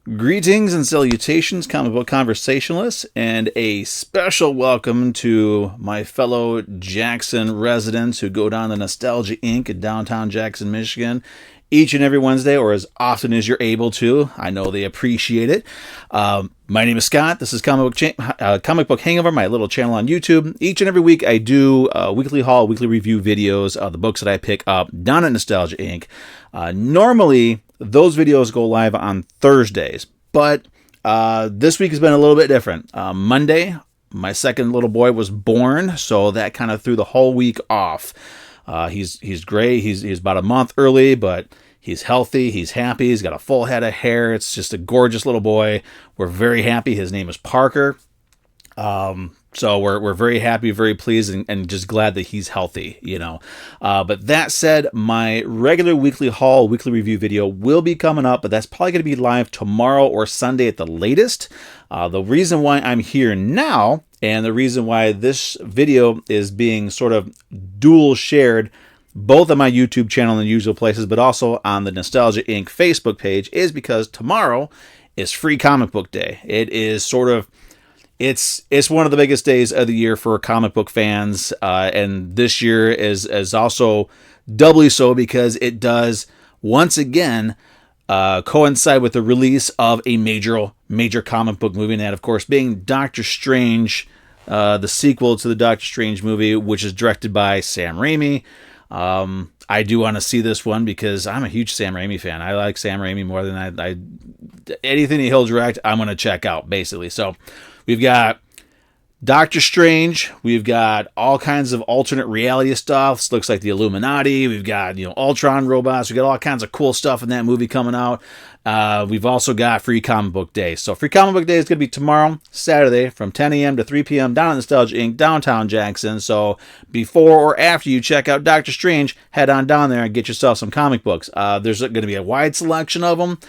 Greetings and salutations, comic book conversationalists, and a special welcome to my fellow Jackson residents who go down to Nostalgia Inc. in downtown Jackson, Michigan, each and every Wednesday, or as often as you're able to. I know they appreciate it. My name is Scott. This is Comic Book Hangover, my little channel on YouTube. Each and every week, I do weekly haul, weekly review videos of the books that I pick up down at Nostalgia Inc. Normally, those videos go live on Thursdays, but this week has been a little bit different. Monday, my second little boy was born, so that kind of threw the whole week off. He's great. He's about a month early, but he's healthy. He's happy. He's got a full head of hair. It's just a gorgeous little boy. We're very happy. His name is Parker. So we're very happy, very pleased, and just glad that he's healthy, you know. But that said, my regular weekly haul, weekly review video will be coming up, but that's probably going to be live tomorrow or Sunday at the latest. The reason why I'm here now, and the reason why this video is being sort of dual shared, both on my YouTube channel in the usual places, but also on the Nostalgia Inc. Facebook page, is because tomorrow is Free Comic Book Day. It is sort of... It's one of the biggest days of the year for comic book fans, and this year is also doubly so because it does once again coincide with the release of a major comic book movie, and that of course being Doctor Strange, the sequel to the Doctor Strange movie, which is directed by Sam Raimi. I do want to see this one because I'm a huge Sam Raimi fan. I like Sam Raimi more than I anything he'll direct, I'm going to check out, basically. So we've got Doctor Strange. We've got all kinds of alternate reality stuff. This looks like the Illuminati. We've got, Ultron robots. We've got all kinds of cool stuff in that movie coming out. We've also got Free Comic Book Day. So Free Comic Book Day is going to be tomorrow, Saturday, from 10 a.m. to 3 p.m. down at Nostalgia Inc., downtown Jackson. So before or after you check out Doctor Strange, head on down there and get yourself some comic books. There's going to be a wide selection of them.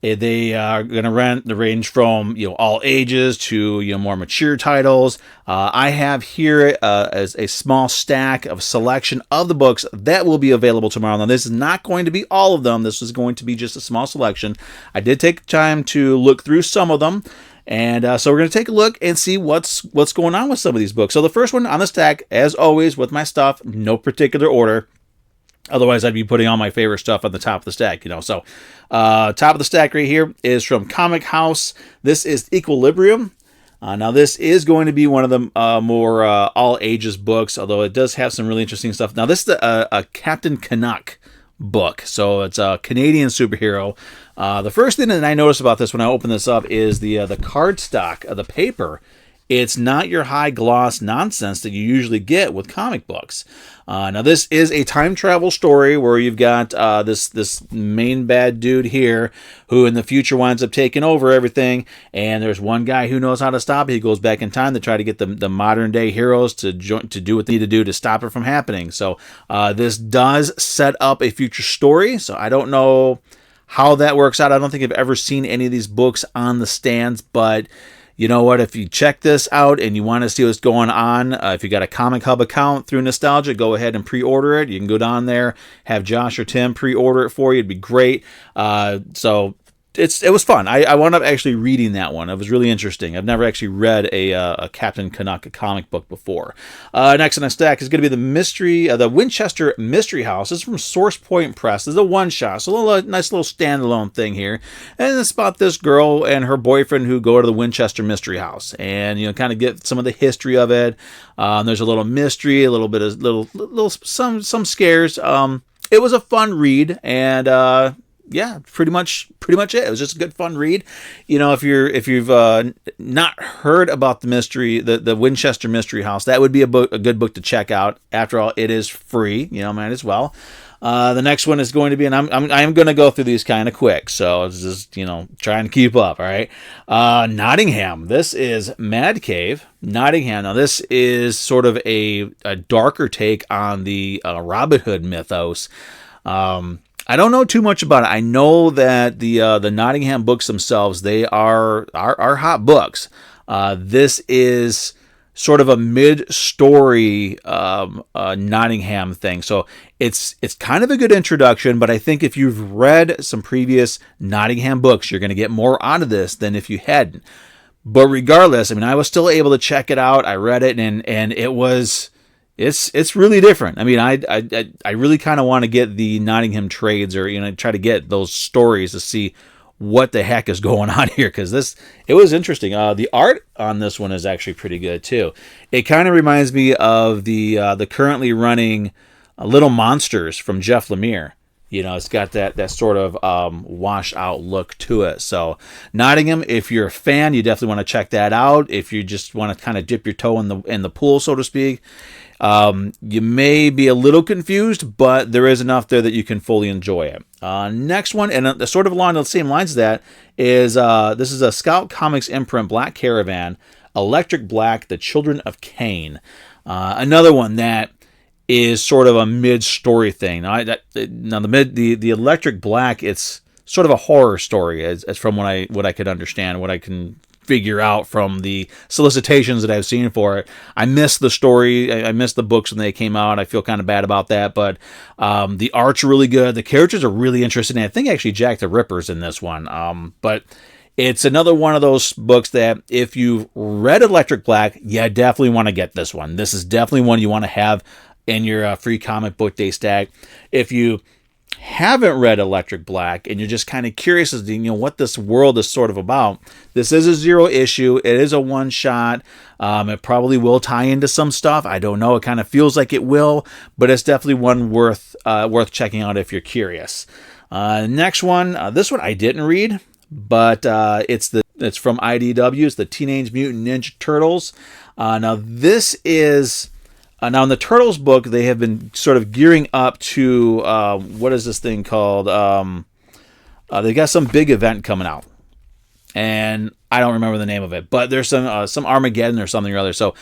They are going to range from all ages to more mature titles. I have here as a small stack of selection of the books that will be available tomorrow. Now, this is not going to be all of them. This is going to be just a small selection. I did take time to look through some of them. And so we're going to take a look and see what's going on with some of these books. So the first one on the stack, as always with my stuff, no particular order. Otherwise, I'd be putting all my favorite stuff on the top of the stack, So, top of the stack right here is from Comic House. This is Equilibrium. Now, this is going to be one of the more all ages books, although it does have some really interesting stuff. Now, this is a Captain Canuck book, so it's a Canadian superhero. The first thing that I noticed about this when I opened this up is the cardstock of the paper. It's not your high gloss nonsense that you usually get with comic books. Now, this is a time travel story where you've got this main bad dude here who in the future winds up taking over everything, and there's one guy who knows how to stop it. He goes back in time to try to get the modern day heroes to do what they need to do to stop it from happening. So this does set up a future story, so I don't know how that works out. I don't think I've ever seen any of these books on the stands, but you know what? If you check this out and you want to see what's going on, if you got a Comic Hub account through Nostalgia, go ahead and pre-order it. You can go down there, have Josh or Tim pre-order it for you. It'd be great. So it was fun. I wound up actually reading that one. It was really interesting. I've never actually read a Captain Canuck comic book before. Next on the stack is going to be the Winchester Mystery House. This is from Source Point Press. This is a one-shot, so a nice little standalone thing here. And it's about this girl and her boyfriend who go to the Winchester Mystery House, and kind of get some of the history of it. There's a little mystery, a little bit of some scares. It was a fun read, and yeah, pretty much it. It was just a good fun read. If you've not heard about the mystery, the Winchester Mystery House, that would be a good book to check out. After all, it is free. Might as well. The next one is going to be, and I'm going to go through these kind of quick, so it's just trying to keep up. All right, Nottingham. This is Mad Cave Nottingham. Now this is sort of a darker take on the Robin Hood mythos. I don't know too much about it. I know that the Nottingham books themselves, they are hot books. This is sort of a mid-story Nottingham thing. So it's kind of a good introduction, but I think if you've read some previous Nottingham books, you're going to get more out of this than if you hadn't. But regardless, I mean, I was still able to check it out. I read it, and it's really different. I mean, I really kind of want to get the Nottingham trades, or try to get those stories to see what the heck is going on here, because it was interesting. The art on this one is actually pretty good too. It kind of reminds me of the currently running Little Monsters from Jeff Lemire. It's got that sort of washed out look to it. So Nottingham, if you're a fan, you definitely want to check that out. If you just want to kind of dip your toe in the pool, so to speak, you may be a little confused, but there is enough there that you can fully enjoy it. Next one, and sort of along the same lines as that, is this is a Scout Comics imprint, Black Caravan, Electric Black, The Children of Cain. Another one that is sort of a mid-story thing. Now the Electric Black, it's sort of a horror story, as from what I could understand, what I can figure out from the solicitations that I've seen for it. I missed the story. I missed the books when they came out. I feel kind of bad about that, but the art's really good. The characters are really interesting. I think actually Jack the Ripper's in this one. But it's another one of those books that if you've read Electric Black, you definitely want to get this one. This is definitely one you want to have in your free comic book day stack. If you haven't read Electric Black and you're just kind of curious as to what this world is sort of about, this is a 0 issue. It is a one shot. It probably will tie into some stuff. I don't know. It kind of feels like it will, but it's definitely one worth checking out if you're curious. Next one, this one I didn't read, but it's from IDW. It's the Teenage Mutant Ninja Turtles. Now this is. Now, in the Turtles book, they have been sort of gearing up to, what is this thing called? They got some big event coming out. And I don't remember the name of it. But there's some Armageddon or something or other. So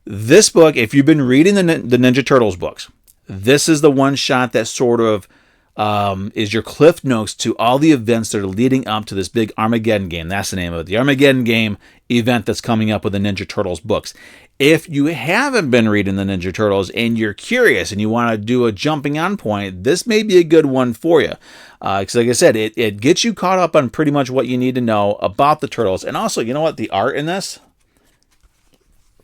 this book, if you've been reading the Ninja Turtles books, this is the one shot that sort of is your Cliff Notes to all the events that are leading up to this big Armageddon game. That's the name of it. The Armageddon game event that's coming up with the Ninja Turtles books. If you haven't been reading the Ninja Turtles and you're curious and you want to do a jumping on point, this may be a good one for you. Because like I said, it gets you caught up on pretty much what you need to know about the Turtles. And also, you know what? The art in this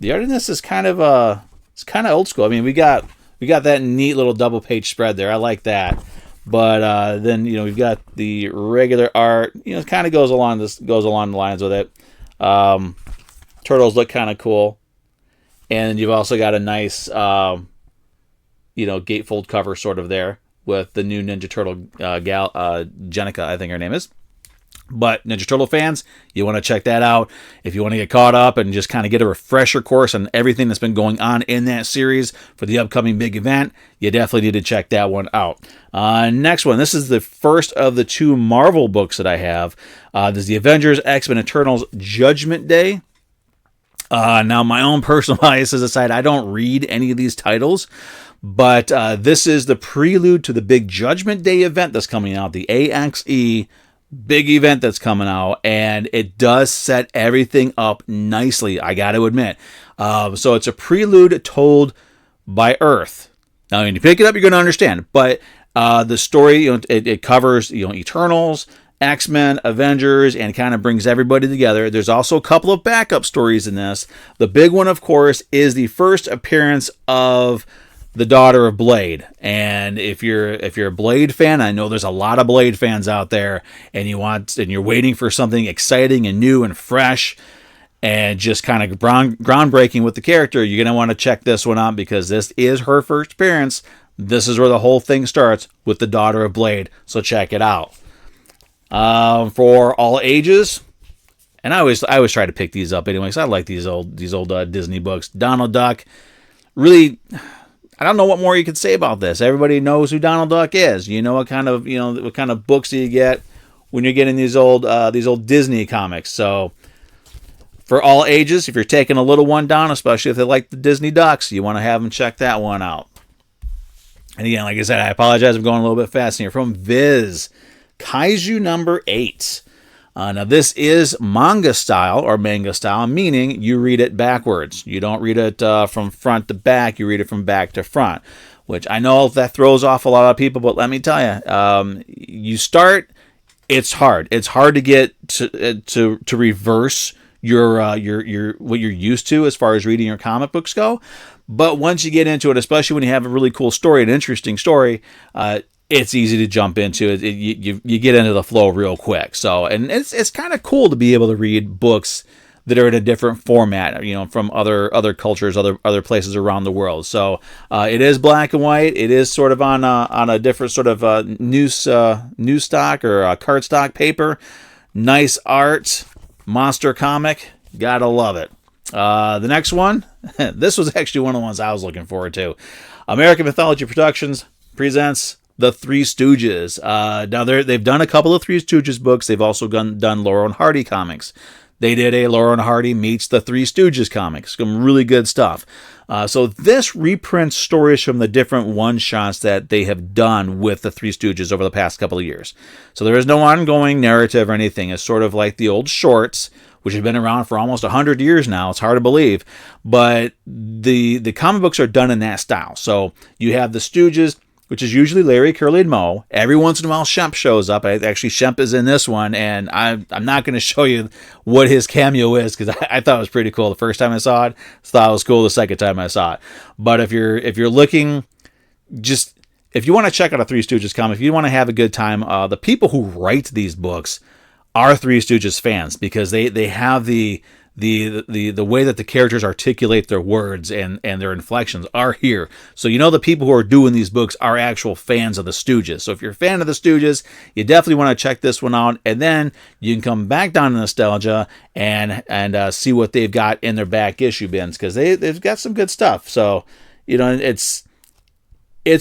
is kind of old school. I mean, we got that neat little double page spread there. I like that. But then we've got the regular art. It kind of goes along the lines with it. Turtles look kind of cool. And you've also got a nice, gatefold cover sort of there with the new Ninja Turtle gal, Jenica, I think her name is. But Ninja Turtle fans, you want to check that out. If you want to get caught up and just kind of get a refresher course on everything that's been going on in that series for the upcoming big event, you definitely need to check that one out. Next one, this is the first of the 2 Marvel books that I have. This is the Avengers, X-Men, Eternals, Judgment Day. Now, my own personal biases aside, I don't read any of these titles, but this is the prelude to the big Judgment Day event that's coming out, the AXE big event that's coming out, and it does set everything up nicely, I got to admit. So it's a prelude told by Earth. Now, when you pick it up, you're going to understand, but the story, it covers, Eternals, X-Men, Avengers, and kind of brings everybody together. There's also a couple of backup stories in this. The big one, of course, is the first appearance of the daughter of Blade. And if you're a Blade fan, I know there's a lot of Blade fans out there, and you're waiting for something exciting and new and fresh and just kind of groundbreaking with the character, you're going to want to check this one out because this is her first appearance. This is where the whole thing starts with the daughter of Blade. So check it out. For all ages, and I always try to pick these up anyway, because I like these old Disney books. Donald Duck, really, I don't know what more you could say about this. Everybody knows who Donald Duck is. What kind of books do you get when you're getting these old Disney comics? So for all ages, if you're taking a little one down, especially if they like the Disney Ducks, you want to have them check that one out. And again, like I said, I apologize, I'm going a little bit fast here. From Viz, Kaiju number 8. Now, this is manga style, meaning you read it backwards. You don't read it from front to back. You read it from back to front, which I know that throws off a lot of people, but let me tell you, you start, it's hard. It's hard to get to reverse your what you're used to as far as reading your comic books go. But once you get into it, especially when you have a really cool story, an interesting story, it's easy to jump into it. You get into the flow real quick. So, and it's kind of cool to be able to read books that are in a different format, from other cultures, other places around the world. So, it is black and white. It is sort of on a different sort of news stock or cardstock paper. Nice art, monster comic. Gotta love it. The next one, this was actually one of the ones I was looking forward to. American Mythology Productions presents The Three Stooges. Now they've done a couple of Three Stooges books. They've also done Laurel and Hardy comics. They did a Laurel and Hardy meets The Three Stooges comics. Some really good stuff. So this reprints stories from the different one-shots that they have done with The Three Stooges over the past couple of years. So there is no ongoing narrative or anything. It's sort of like the old shorts, which have been around for almost 100 years now. It's hard to believe. But the comic books are done in that style. So you have the Stooges, which is usually Larry, Curly, and Moe. Every once in a while, Shemp shows up. Actually, Shemp is in this one, and I'm not going to show you what his cameo is, because I thought it was pretty cool the first time I saw it. Thought it was cool the second time I saw it. But if you're looking, if you want to check out a Three Stooges comic, if you want to have a good time, the people who write these books are Three Stooges fans, because they have the way that the characters articulate their words and their inflections are here. So the people who are doing these books are actual fans of the Stooges. So if you're a fan of the Stooges, you definitely want to check this one out, and then you can come back down to Nostalgia and see what they've got in their back issue bins, because they've got some good stuff. So it's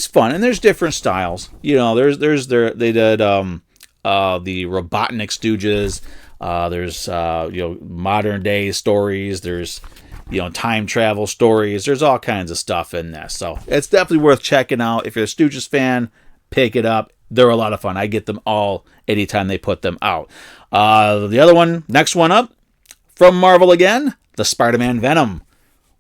fun, and there's different styles. They did the Robotnik Stooges. There's modern day stories. There's time travel stories. There's all kinds of stuff in this. So it's definitely worth checking out. If you're a Stooges fan, pick it up. They're a lot of fun. I get them all anytime they put them out. The other one, next one up, from Marvel again, the Spider-Man Venom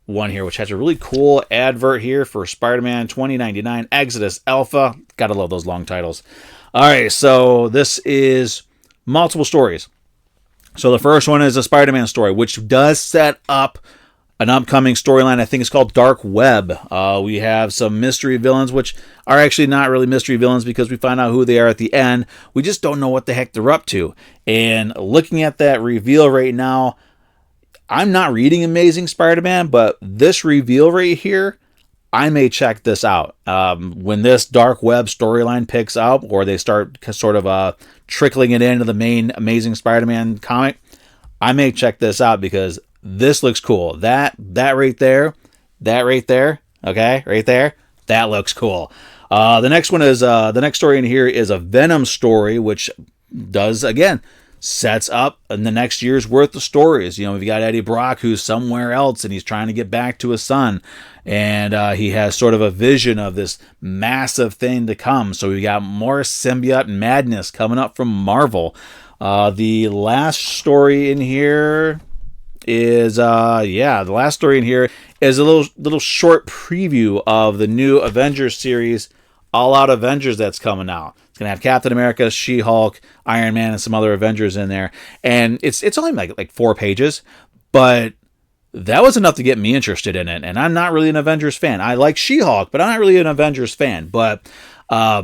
one here, which has a really cool advert here for Spider-Man 2099 Exodus Alpha. Gotta love those long titles. All right, so this is multiple stories. So the first one is a Spider-Man story, which does set up an upcoming storyline. I think it's called Dark Web. We have some mystery villains, which are actually not really mystery villains, because we find out who they are at the end. We just don't know what the heck they're up to. And looking at that reveal right now, I'm not reading Amazing Spider-Man, but this reveal right here, I may check this out. When this Dark Web storyline picks up, or they start sort of trickling it into the main Amazing Spider-Man comic, I may check this out, because this looks cool. That right there, okay, right there, that looks cool. The next one is the next story in here is a Venom story, which does, again, sets up in the next year's worth of stories. We've got Eddie Brock, who's somewhere else, and he's trying to get back to his son, and he has sort of a vision of this massive thing to come. So we got more symbiote madness coming up from Marvel. The last story in here is a little short preview of the new Avengers series, All Out Avengers, that's coming out. It's gonna have Captain America, She-Hulk, Iron Man, and some other Avengers in there. And it's only like 4 pages, but that was enough to get me interested in it. And I'm not really an Avengers fan. I like She-Hulk, but I'm not really an Avengers fan. But I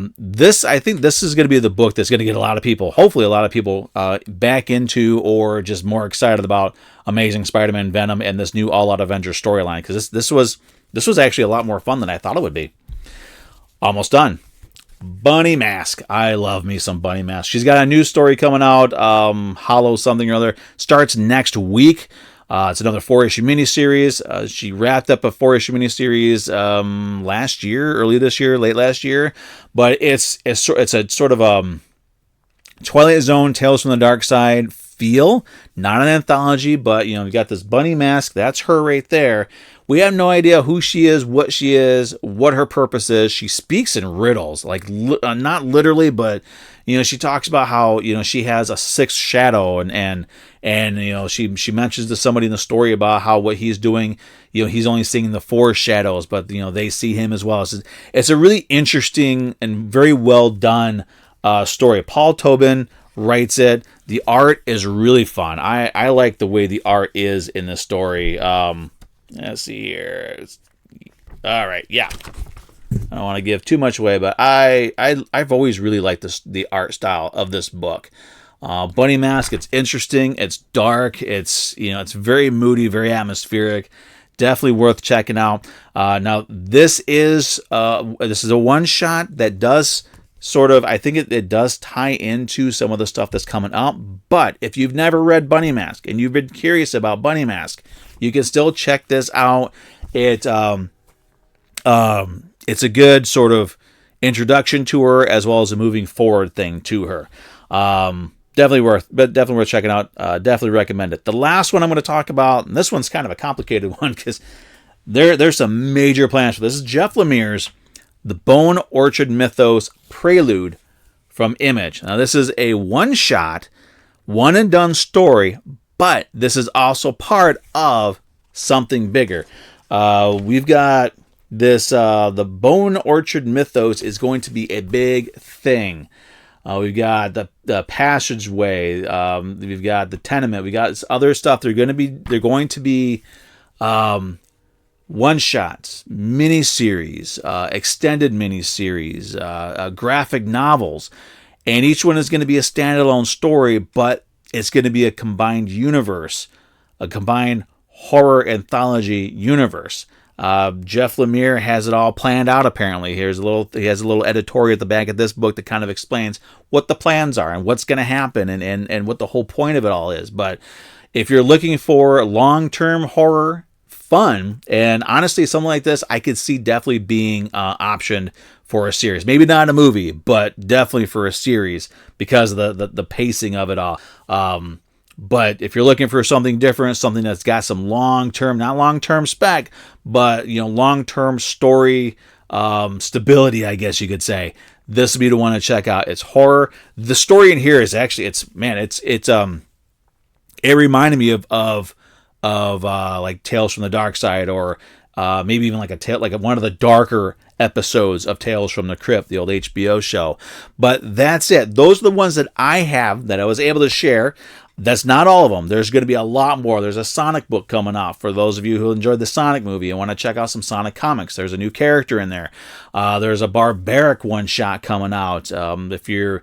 think this is going to be the book that's going to get hopefully a lot of people back into, or just more excited about, Amazing Spider-Man Venom and this new All Out Avengers storyline, because this was actually a lot more fun than I thought it would be. Almost done. Bunny Mask. I love me some Bunny Mask. She's got a new story coming out, Hollow something or other. Starts next week. It's another 4-issue miniseries. She wrapped up a 4-issue miniseries late last year. But it's a sort of Twilight Zone, Tales from the Dark Side feel. Not an anthology, but we got this Bunny Mask. That's her right there. We have no idea who she is, what her purpose is. She speaks in riddles, like not literally, but she talks about how, she has a sixth shadow, and she mentions to somebody in the story about how what he's doing, he's only seeing the four shadows, but they see him as well. It's a really interesting and very well done story. Paul Tobin writes it. The art is really fun. I like the way the art is in this story. Let's see here. All right, yeah. I don't want to give too much away, but I've always really liked the art style of this book. Bunny Mask, it's interesting, it's dark, it's very moody, very atmospheric. Definitely worth checking out. Now this is a one shot that does sort of, I think it does tie into some of the stuff that's coming up. But if you've never read Bunny Mask and you've been curious about Bunny Mask, you can still check this out. It's a good sort of introduction to her as well as a moving forward thing to her. Definitely worth checking out. Definitely recommend it. The last one I'm going to talk about, and this one's kind of a complicated one because there's some major plans for this. This is Jeff Lemire's The Bone Orchard Mythos Prelude from Image. Now this is a one-shot, one-and-done story, but this is also part of something bigger. We've got this, the Bone Orchard Mythos is going to be a big thing. We've got the passageway. We've got the tenement. We got this other stuff. They're going to be one shots, miniseries, extended miniseries, graphic novels, and each one is going to be a standalone story, but it's going to be a combined universe, a combined horror anthology universe. Jeff Lemire has it all planned out. Apparently, he has a little editorial at the back of this book that kind of explains what the plans are and what's going to happen and what the whole point of it all is. But if you're looking for long-term horror fun, and honestly, something like this, I could see definitely being optioned for a series. Maybe not a movie, but definitely for a series because of the pacing of it all. But if you're looking for something different, something that's got some long-term, not long-term spec, but long-term story stability, I guess you could say, this would be the one to check out. It's horror. The story in here is actually, it reminded me of like Tales from the Dark Side, or maybe even like one of the darker episodes of Tales from the Crypt, the old HBO show. But that's it. Those are the ones that I have that I was able to share. That's not all of them. There's going to be a lot more. There's a Sonic book coming out for those of you who enjoyed the Sonic movie and want to check out some Sonic comics. There's a new character in there. There's a barbaric one-shot coming out. If you're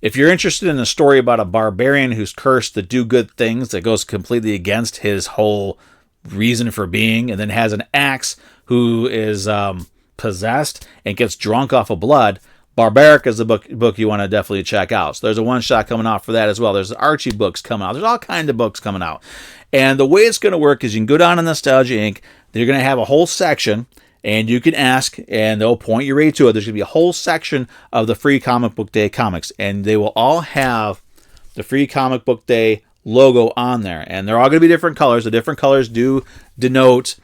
interested in a story about a barbarian who's cursed to do good things that goes completely against his whole reason for being, and then has an axe who is possessed and gets drunk off of blood, Barbaric is the book you want to definitely check out. So there's a one-shot coming out for that as well. There's Archie books coming out. There's all kinds of books coming out. And the way it's going to work is you can go down to Nostalgia Inc. They're going to have a whole section, and you can ask, and they'll point you right to it. There's going to be a whole section of the Free Comic Book Day comics, and they will all have the Free Comic Book Day logo on there. And they're all going to be different colors. The different colors do denote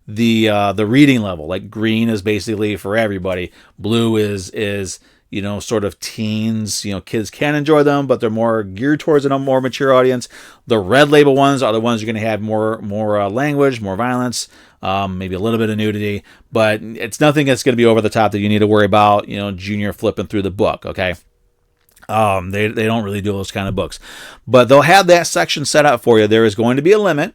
the reading level. Like green is basically for everybody. Blue is sort of teens. Kids can enjoy them, but they're more geared towards a more mature audience. The red label ones are the ones you're going to have more language, more violence, maybe a little bit of nudity, but it's nothing that's going to be over the top that you need to worry about. Junior flipping through the book. Okay. They don't really do those kind of books, but they'll have that section set up for you. There is going to be a limit.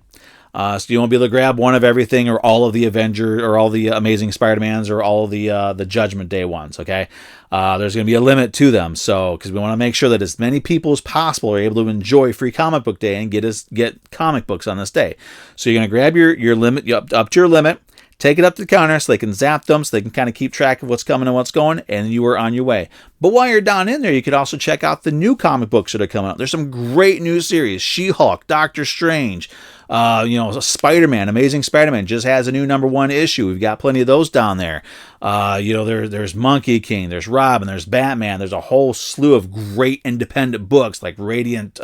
So you won't be able to grab one of everything, or all of the Avengers, or all the Amazing Spider-Mans, or all of the Judgment Day ones. Okay, there's going to be a limit to them. So because we want to make sure that as many people as possible are able to enjoy Free Comic Book Day and get comic books on this day. So you're going to grab your limit up to your limit, take it up to the counter so they can zap them, so they can kind of keep track of what's coming and what's going, and you are on your way. But while you're down in there, you could also check out the new comic books that are coming out. There's some great new series. She-Hulk, Doctor Strange, Spider-Man, Amazing Spider-Man just has a new #1 issue. We've got plenty of those down there. There's Monkey King, there's Robin, there's Batman. There's a whole slew of great independent books like Radiant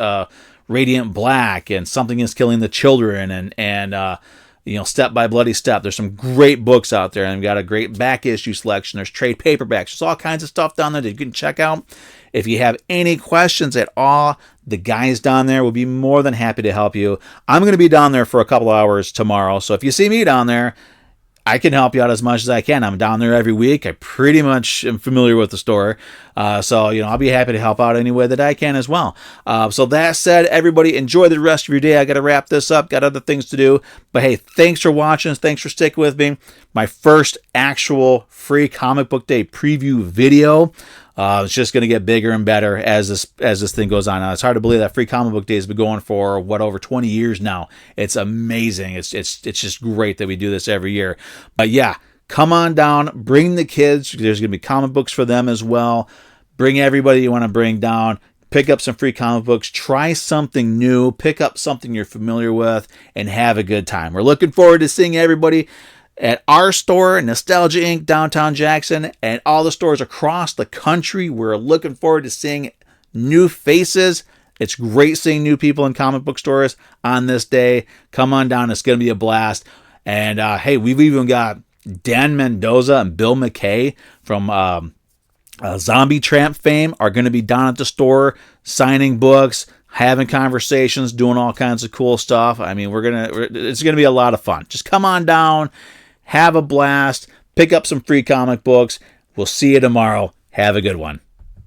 Black and Something Is Killing the Children, and Step by Bloody Step. There's some great books out there, and we've got a great back issue selection. There's trade paperbacks. There's all kinds of stuff down there that you can check out. If you have any questions at all, the guys down there will be more than happy to help you. I'm going to be down there for a couple hours tomorrow, so if you see me down there, I can help you out as much as I can. I'm down there every week. I pretty much am familiar with the store. So I'll be happy to help out any way that I can as well. So that said, everybody enjoy the rest of your day. I got to wrap this up. Got other things to do. But hey, thanks for watching. Thanks for sticking with me. My first actual free comic book day preview video. It's just going to get bigger and better as this thing goes on. Now, it's hard to believe that free comic book day has been going for over 20 years now. It's amazing. It's just great that we do this every year. But yeah, come on down, bring the kids. There's going to be comic books for them as well. Bring everybody you want to bring down. Pick up some free comic books. Try something new. Pick up something you're familiar with and have a good time. We're looking forward to seeing everybody at our store, Nostalgia Inc., downtown Jackson, and all the stores across the country. We're looking forward to seeing new faces. It's great seeing new people in comic book stores on this day. Come on down. It's going to be a blast. And hey, we've even got Dan Mendoza and Bill McKay from Zombie Tramp fame are going to be down at the store signing books, having conversations, doing all kinds of cool stuff. I mean, it's going to be a lot of fun. Just come on down. Have a blast. Pick up some free comic books. We'll see you tomorrow. Have a good one.